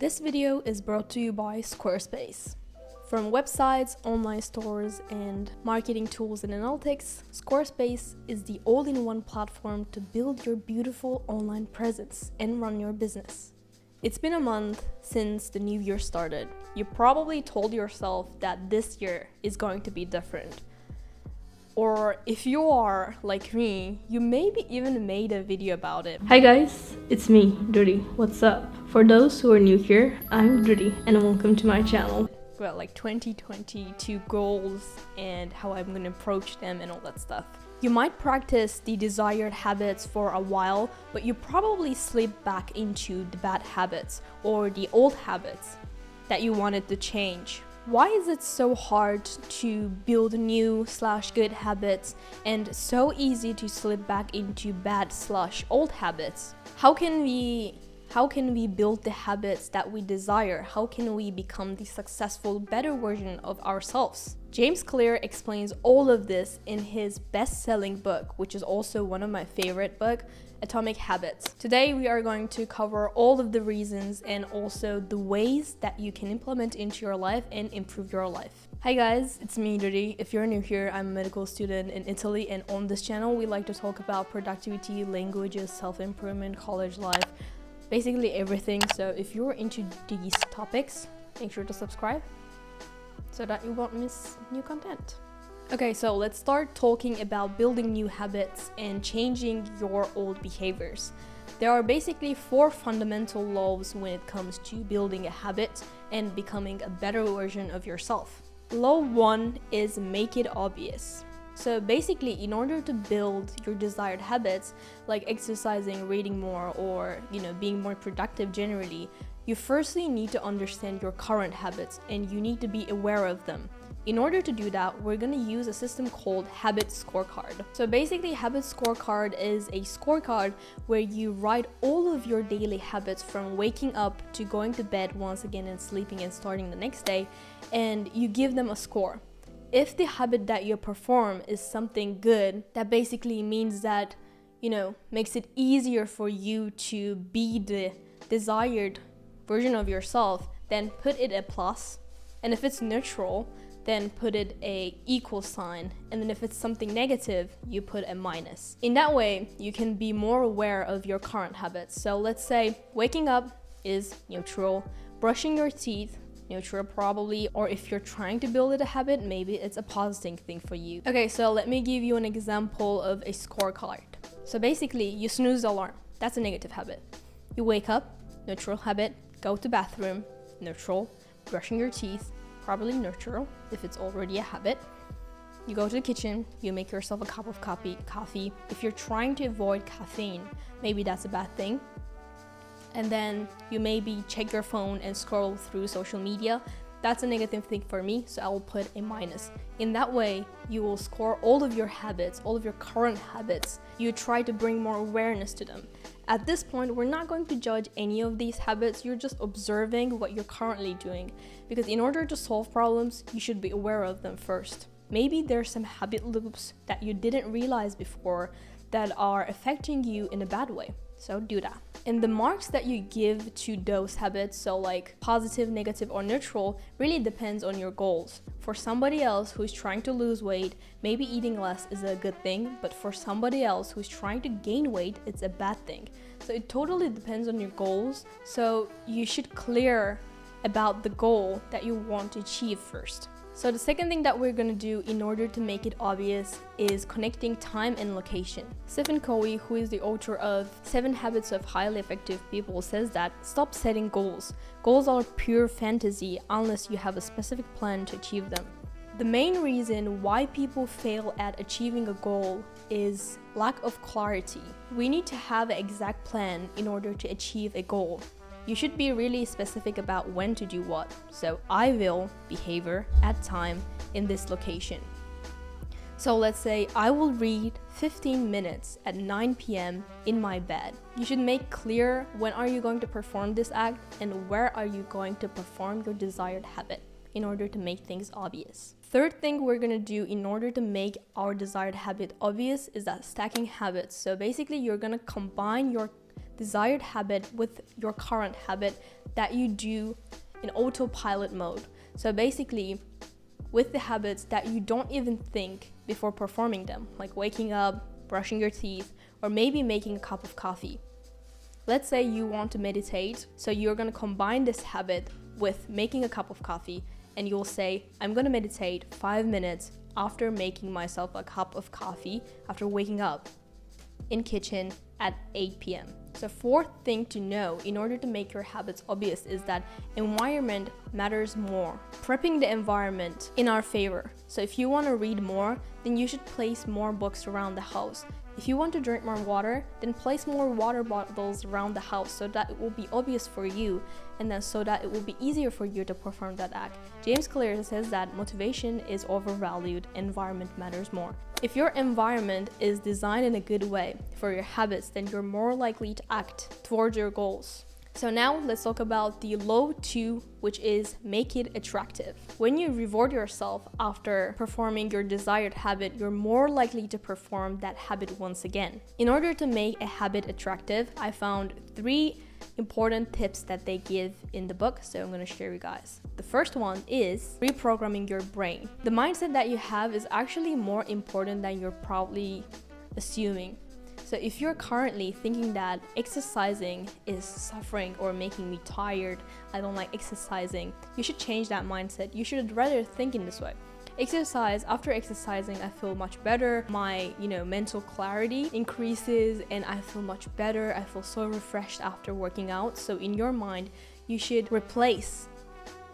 This video is brought to you by Squarespace. From websites, online stores, and marketing tools and analytics, Squarespace is the all-in-one platform to build your beautiful online presence and run your business. It's been a month since the new year started. You probably told yourself that this year is going to be different. Or if you are like me, you maybe even made a video about it. Hi guys, it's me, Ruri. What's up? For those who are new here, I'm Ruri and welcome to my channel. Well, like 2022 goals and how I'm gonna approach them and all that stuff. You might practice the desired habits for a while, but you probably slip back into the bad habits or the old habits that you wanted to change. Why is it so hard to build new/good habits and so easy to slip back into bad/old habits? How can we build the habits that we desire? How can we become the successful, better version of ourselves? James Clear explains all of this in his best-selling book, which is also one of my favorite books, Atomic Habits. Today we are going to cover all of the reasons and also the ways that you can implement into your life and improve your life. Hi guys, it's me, Ruri. If you're new here, I'm a medical student in Italy, and on this channel we like to talk about productivity, languages, self-improvement, college life, basically everything. So if you're into these topics, make sure to subscribe so that you won't miss new content. Okay, so let's start talking about building new habits and changing your old behaviors. There are basically 4 fundamental laws when it comes to building a habit and becoming a better version of yourself. Law 1 is make it obvious. So basically, in order to build your desired habits, like exercising, reading more, or being more productive generally, you firstly need to understand your current habits and you need to be aware of them. In order to do that, we're going to use a system called Habit Scorecard. So basically, Habit Scorecard is a scorecard where you write all of your daily habits from waking up to going to bed once again and sleeping and starting the next day, and you give them a score. If the habit that you perform is something good, that basically means that, makes it easier for you to be the desired version of yourself, then put it a plus. And if it's neutral, then put it a equal sign. And then if it's something negative, you put a minus. In that way, you can be more aware of your current habits. So let's say waking up is neutral, brushing your teeth, neutral probably, or if you're trying to build it a habit, maybe it's a positive thing for you. Okay, so let me give you an example of a scorecard. So basically, you snooze the alarm. That's a negative habit. You wake up, neutral habit. Go to bathroom, neutral. Brushing your teeth, probably neutral if it's already a habit. You go to the kitchen, you make yourself a cup of coffee. If you're trying to avoid caffeine, maybe that's a bad thing. And then you maybe check your phone and scroll through social media. That's a negative thing for me, so I will put a minus. In that way, you will score all of your habits, all of your current habits. You try to bring more awareness to them. At this point, we're not going to judge any of these habits. You're just observing what you're currently doing. Because in order to solve problems, you should be aware of them first. Maybe there's some habit loops that you didn't realize before that are affecting you in a bad way. So do that. And the marks that you give to those habits, so like positive, negative, or neutral, really depends on your goals. For somebody else who's trying to lose weight, maybe eating less is a good thing, but for somebody else who's trying to gain weight, it's a bad thing. So it totally depends on your goals. So you should clear about the goal that you want to achieve first. So the second thing that we're gonna do in order to make it obvious is connecting time and location. Stephen Covey, who is the author of 7 Habits of Highly Effective People, says that stop setting goals. Goals are pure fantasy unless you have a specific plan to achieve them. The main reason why people fail at achieving a goal is lack of clarity. We need to have an exact plan in order to achieve a goal. You should be really specific about when to do what. So I will behavior at time in this location. So let's say I will read 15 minutes at 9 p.m. in my bed. You should make clear when are you going to perform this act and where are you going to perform your desired habit in order to make things obvious. Third thing we're gonna do in order to make our desired habit obvious is that stacking habits. So basically you're gonna combine your desired habit with your current habit that you do in autopilot mode. So basically, with the habits that you don't even think before performing them, like waking up, brushing your teeth, or maybe making a cup of coffee. Let's say you want to meditate, so you're going to combine this habit with making a cup of coffee, and you'll say, I'm going to meditate 5 minutes after making myself a cup of coffee after waking up in kitchen at 8 p.m. So fourth thing to know in order to make your habits obvious is that environment matters more. Prepping the environment in our favor. So if you want to read more, then you should place more books around the house. If you want to drink more water, then place more water bottles around the house so that it will be obvious for you, and then so that it will be easier for you to perform that act. James Clear says that motivation is overvalued, environment matters more. If your environment is designed in a good way for your habits, then you're more likely to act towards your goals. So now let's talk about the low 2, which is make it attractive. When you reward yourself after performing your desired habit, you're more likely to perform that habit once again. In order to make a habit attractive, I found 3 important tips that they give in the book, so I'm going to share you guys. The first one is reprogramming your brain. The mindset that you have is actually more important than you're probably assuming. So if you're currently thinking that exercising is suffering or making me tired, I don't like exercising, you should change that mindset. You should rather think in this way. After exercising, I feel much better. My, mental clarity increases and I feel much better. I feel so refreshed after working out. So in your mind, you should replace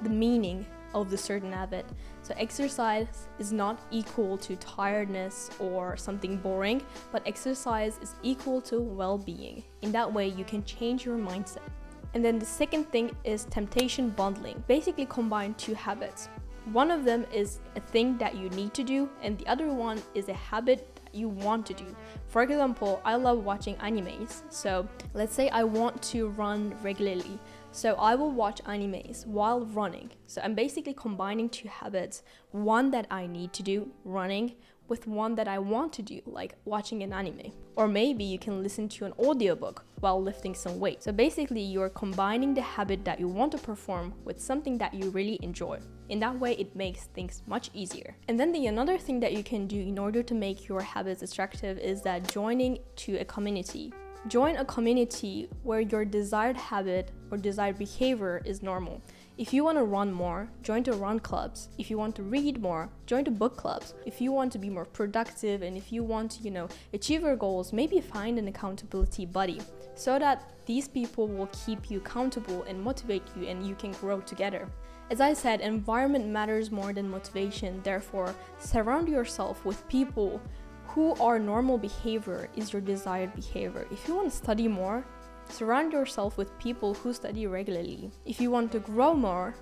the meaning of the certain habit. So exercise is not equal to tiredness or something boring, but exercise is equal to well-being. In that way, you can change your mindset. And then the second thing is temptation bundling. Basically combine 2 habits. One of them is a thing that you need to do, and the other one is a habit that you want to do. For example, I love watching animes. So let's say I want to run regularly. So I will watch animes while running. So I'm basically combining 2 habits. One that I need to do, running, with one that I want to do, like watching an anime. Or maybe you can listen to an audiobook while lifting some weight. So basically you're combining the habit that you want to perform with something that you really enjoy. In that way, it makes things much easier. And then another thing that you can do in order to make your habits attractive is that joining to a community. Join a community where your desired habit or desired behavior is normal. If you want to run more, join to run clubs. If you want to read more, join to book clubs. If you want to be more productive and if you want to, achieve your goals, maybe find an accountability buddy so that these people will keep you accountable and motivate you and you can grow together. As I said, environment matters more than motivation. Therefore, surround yourself with people who are normal behavior is your desired behavior. If you want to study more, surround yourself with people who study regularly. If you want to grow more,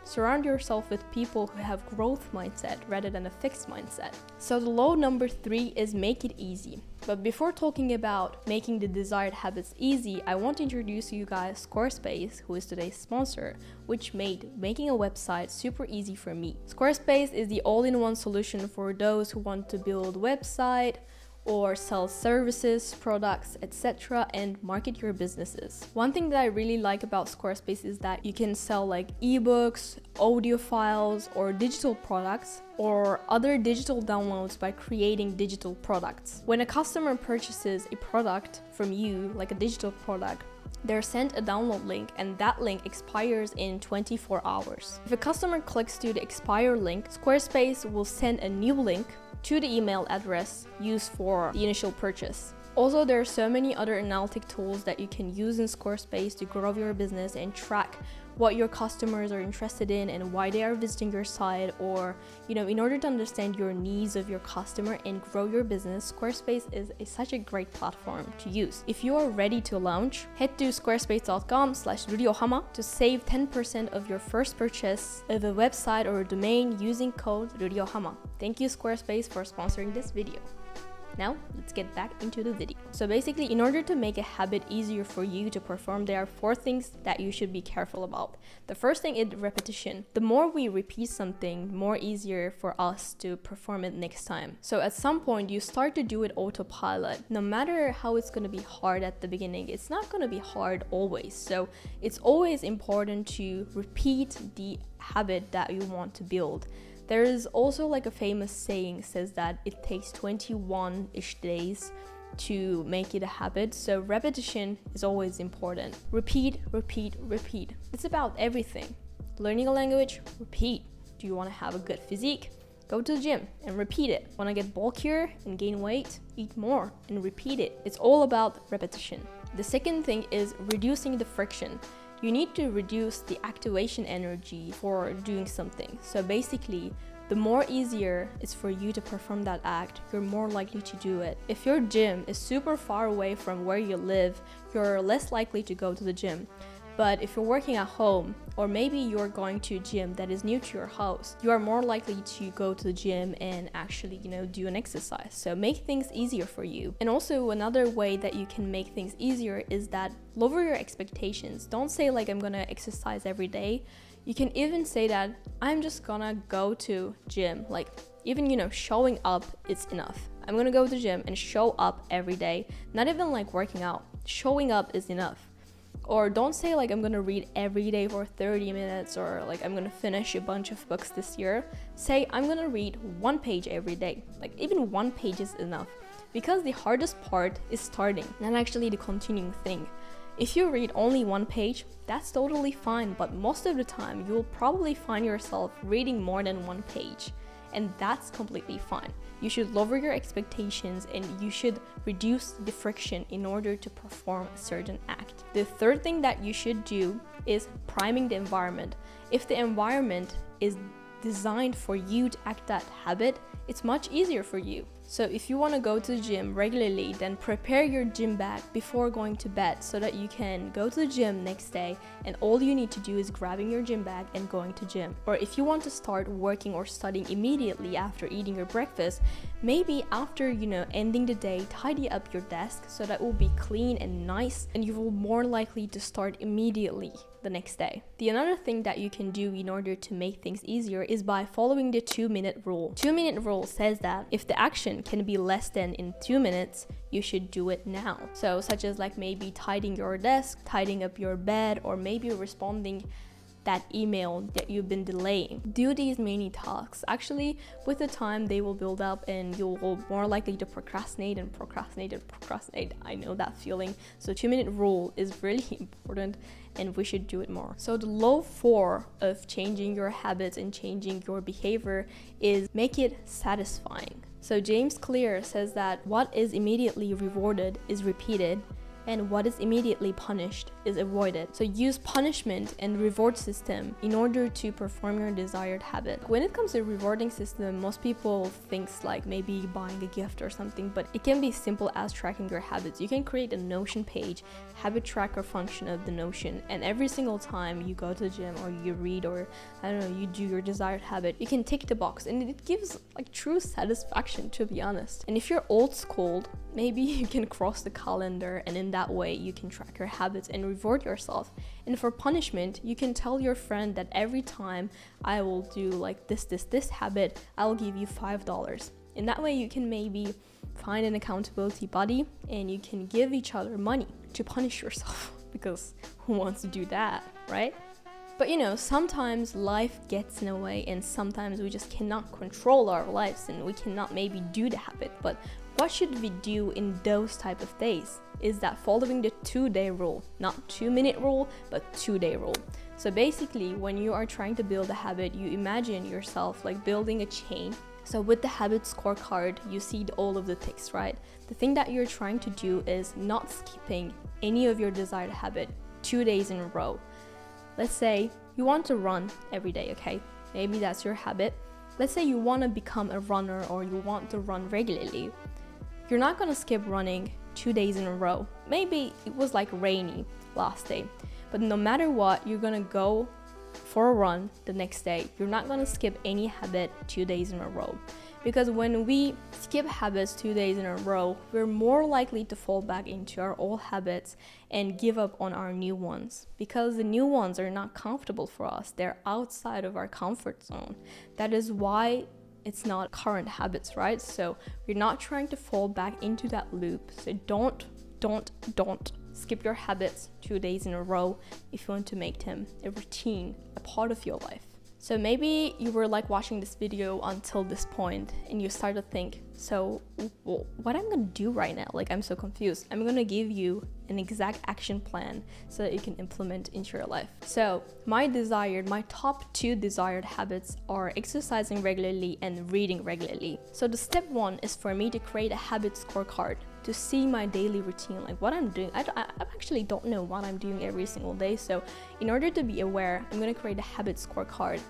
surround yourself with people who have growth mindset rather than a fixed mindset. So the law number 3 is make it easy. But before talking about making the desired habits easy, I want to introduce you guys Squarespace, who is today's sponsor, which made making a website super easy for me. Squarespace is the all-in-one solution for those who want to build a website, or sell services, products, etc. and market your businesses. One thing that I really like about Squarespace is that you can sell like ebooks, audio files, or digital products, or other digital downloads by creating digital products. When a customer purchases a product from you, like a digital product, they're sent a download link and that link expires in 24 hours. If a customer clicks to the expire link, Squarespace will send a new link to the email address used for the initial purchase. Also, there are so many other analytic tools that you can use in Squarespace to grow your business and track what your customers are interested in and why they are visiting your site, or in order to understand your needs of your customer and grow your business. Squarespace is such a great platform to use. If you are ready to launch, head to squarespace.com/RuriOhama to save 10% of your first purchase of a website or a domain using code RuriOhama. Thank you, Squarespace, for sponsoring this video. Now, let's get back into the video. So basically, in order to make a habit easier for you to perform, there are 4 things that you should be careful about. The first thing is repetition. The more we repeat something, more easier for us to perform it next time. So at some point, you start to do it autopilot. No matter how it's going to be hard at the beginning, it's not going to be hard always. So it's always important to repeat the habit that you want to build. There is also like a famous saying says that it takes 21-ish days to make it a habit. So repetition is always important. Repeat, repeat, repeat. It's about everything. Learning a language, repeat. Do you want to have a good physique? Go to the gym and repeat it. Want to get bulkier and gain weight? Eat more and repeat it. It's all about repetition. The second thing is reducing the friction. You need to reduce the activation energy for doing something. So basically, the more easier it's for you to perform that act, you're more likely to do it. If your gym is super far away from where you live, you're less likely to go to the gym. But if you're working at home, or maybe you're going to a gym that is new to your house, you are more likely to go to the gym and actually, do an exercise. So make things easier for you. And also another way that you can make things easier is that lower your expectations. Don't say like I'm gonna exercise every day. You can even say that I'm just gonna go to gym. Like even, showing up is enough. I'm gonna go to the gym and show up every day. Not even like working out. Showing up is enough. Or don't say like I'm gonna read every day for 30 minutes or like I'm gonna finish a bunch of books this year. Say I'm gonna read 1 page every day. Like even 1 page is enough. Because the hardest part is starting, not actually the continuing thing. If you read only 1 page, that's totally fine, but most of the time you will probably find yourself reading more than 1 page. And that's completely fine. You should lower your expectations and you should reduce the friction in order to perform a certain act. The third thing that you should do is priming the environment. If the environment is designed for you to act that habit, it's much easier for you. So if you want to go to the gym regularly, then prepare your gym bag before going to bed so that you can go to the gym next day and all you need to do is grabbing your gym bag and going to gym. Or if you want to start working or studying immediately after eating your breakfast, maybe after, ending the day, tidy up your desk so that it will be clean and nice and you will more likely to start immediately the next day. The another thing that you can do in order to make things easier is by following the 2-minute rule. 2-minute rule says that if the action can be less than in 2 minutes, you should do it now. So such as like maybe tidying your desk, tidying up your bed, or maybe responding that email that you've been delaying. Do these many tasks. Actually, with the time, they will build up and you'll more likely to procrastinate and procrastinate and procrastinate. I know that feeling. So 2-minute rule is really important and we should do it more. So the law 4 of changing your habits and changing your behavior is make it satisfying. So James Clear says that what is immediately rewarded is repeated, and what is immediately punished is avoided. So use punishment and reward system in order to perform your desired habit. When it comes to rewarding system, most people think like maybe buying a gift or something, but it can be simple as tracking your habits. You can create a Notion page, habit tracker function of the Notion, and every single time you go to the gym or you read or you do your desired habit, you can tick the box and it gives like true satisfaction, to be honest. And if you're old school, maybe you can cross the calendar and in that way you can track your habits and reward yourself. And for punishment, you can tell your friend that every time I will do like this habit, I'll give you $5. In that way you can maybe find an accountability buddy and you can give each other money to punish yourself because who wants to do that, right? But sometimes life gets in the way and sometimes we just cannot control our lives and we cannot maybe do the habit. But what should we do in those type of days? Is that following the 2-day rule, not 2-minute rule, but 2-day rule. So basically, when you are trying to build a habit, you imagine yourself like building a chain. So with the habit scorecard, you see all of the ticks, right? The thing that you're trying to do is not skipping any of your desired habit 2 days in a row. Let's say you want to run every day, okay? Maybe that's your habit. Let's say you want to become a runner or you want to run regularly. You're not going to skip running 2 days in a row. Maybe it was like rainy last day, but no matter what, you're going to go for a run the next day. You're not going to skip any habit 2 days in a row. Because when we skip habits 2 days in a row, we're more likely to fall back into our old habits and give up on our new ones, because the new ones are not comfortable for us. They're outside of our comfort zone. That is why it's not current habits, right? So we're not trying to fall back into that loop. So don't skip your habits 2 days in a row if you want to make them a routine, a part of your life. So maybe you were like watching this video until this point and you start to think, so what I'm gonna do right now? Like, I'm so confused. I'm gonna give you an exact action plan so that you can implement into your life. So my top 2 desired habits are exercising regularly and reading regularly. So the step 1 is for me to create a habit scorecard to see my daily routine, like what I'm doing. I actually don't know what I'm doing every single day. So in order to be aware, I'm gonna create a habit scorecard.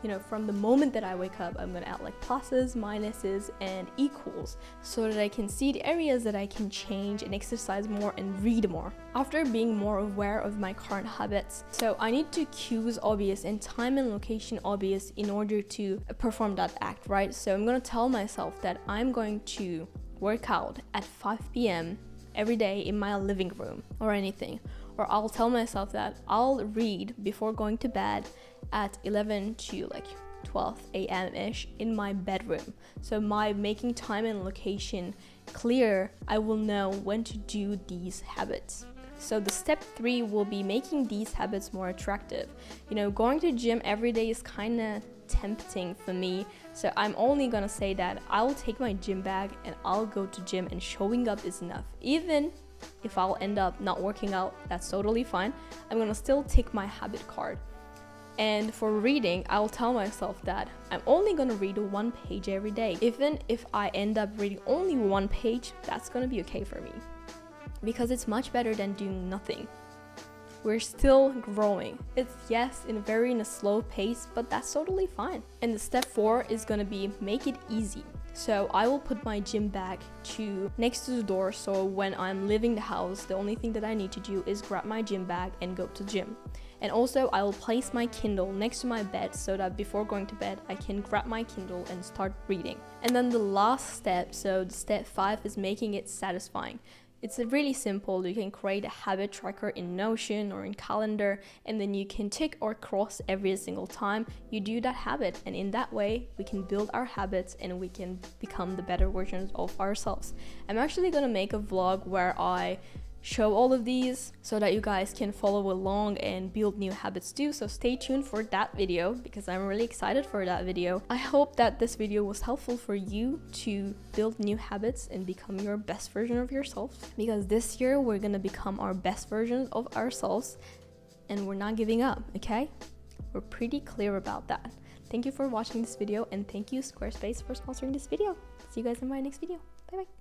You know, from the moment that I wake up, I'm gonna add like pluses, minuses, and equals so that I can see the areas that I can change and exercise more and read more. After being more aware of my current habits, so I need to cues obvious and time and location obvious in order to perform that act, right? So I'm gonna tell myself that I'm going to work out at 5 p.m. every day in my living room or anything. Or I'll tell myself that I'll read before going to bed at 11 to like 12 a.m. ish in my bedroom. So by making time and location clear, I will know when to do these habits. So the step 3 will be making these habits more attractive. You know, going to gym every day is kind of tempting for me, so I'm only gonna say that I'll take my gym bag and I'll go to gym, and showing up is enough. Even if I'll end up not working out, that's totally fine. I'm gonna still take my habit card. And for reading, I'll tell myself that I'm only gonna read 1 page every day. Even if I end up reading only 1 page, that's gonna be okay for me, because it's much better than doing nothing. We're still growing. It's in a slow pace, but that's totally fine. And the step 4 is gonna be make it easy. So I will put my gym bag next to the door, so when I'm leaving the house, the only thing that I need to do is grab my gym bag and go to gym. And also I will place my Kindle next to my bed so that before going to bed, I can grab my Kindle and start reading. And then the last step, so the step 5, is making it satisfying. It's really simple. You can create a habit tracker in Notion or in Calendar, and then you can tick or cross every single time you do that habit. And in that way, we can build our habits and we can become the better versions of ourselves. I'm actually gonna make a vlog where I show all of these so that you guys can follow along and build new habits too. So stay tuned for that video, because I'm really excited for that video. I hope that this video was helpful for you to build new habits and become your best version of yourself, because this year we're gonna become our best versions of ourselves and we're not giving up, okay? We're pretty clear about that. Thank you for watching this video, and thank you Squarespace for sponsoring this video. See you guys in my next video. Bye bye.